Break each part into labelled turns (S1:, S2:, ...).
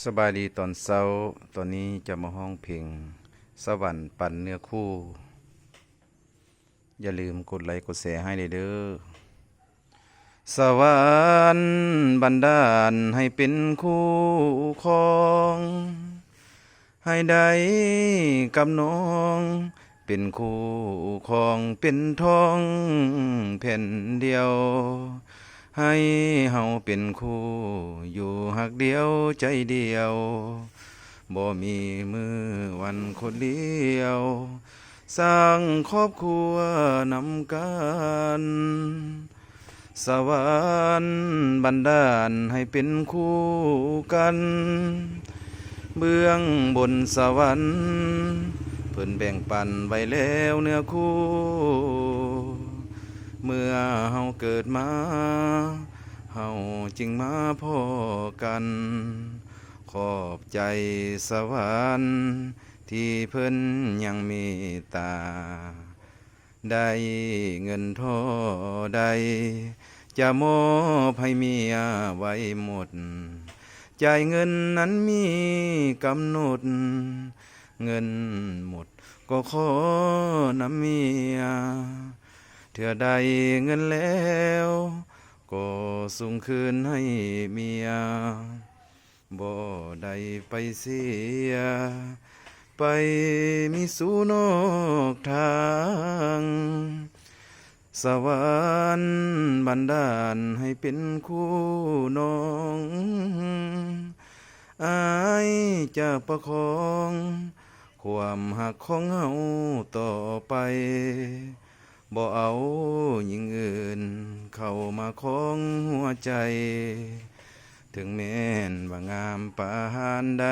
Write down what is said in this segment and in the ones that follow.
S1: สบายดีตอนเช้าตอนนี้จะมาห้องเพลงสวรรค์ปั่นเนื้อคู่อย่าลืมกดไลค์กดแชร์ให้เด้อสวรรค์บันดาลให้เป็นคู่ครองให้ได้กับน้องเป็นคู่ครองเป็นทองแผ่นเดียวให้เฮาเป็นคู่อยู่หักเดียวใจเดียวบ่มีมือวันคนเดียวสร้างครอบครัวนำกันสวรรค์บันดาลให้เป็นคู่กันเบื้องบนสวรรค์เพิ่นแบ่งปันไว้แล้วเนื้อคู่เมื่อเฮาเกิดมาเฮาจึงมาพ้อกันขอบใจสวรรค์ที่เพิ่นยังเมตตาได้เงินเท่าใดจะมอบให้เมียไว้หมดจ่ายเงินนั้นมีกำหนดเงินหมดก็ขอนำเมียเถื่อใดเงินแล้วก็ส่งคืนให้เมียบ่ได้ไปเสียไปมีสู่นอกทางสวรรค์บันดาลให้เป็นคู่น้องอายจะประคองความหักของเฮาต่อไปบ่เอาหญิงอื่นเข้ามาครองหัวใจถึงแม้นว่างามปานใด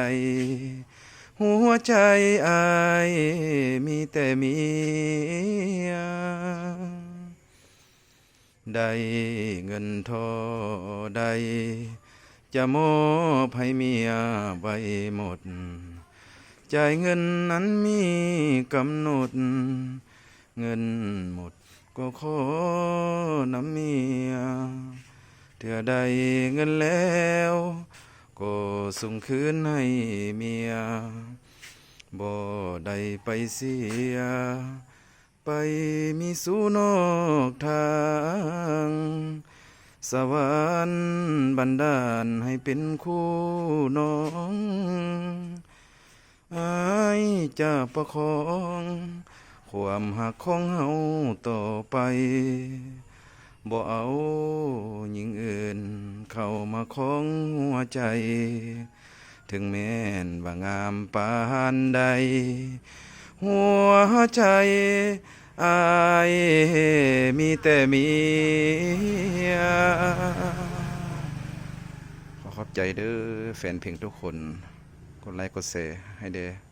S1: หัวใจอายมีแต่เมียได้เงินเท่าใดจะมอบให้เมียไว้หมดจ่ายเงินนั้นมีกำหนดเงินหมดก็ขอนำเมียเถื่อใดเงินแล้วก็ส่งคืนให้เมียบ่ได้ไปเสียไปมีสู่นอกทางสวรรค์บันดาลให้เป็นคู่น้องอายจะประคองความหักของเฮาต่อไปบ่เอาหญิงอื่นเข้ามาครองหัวใจถึงแม้นว่างามปานใดหัวใจอายมีแต่เมียขอบใจเด้อแฟนเพลงทุกคนกดไลค์กดแชร์ให้เด้อ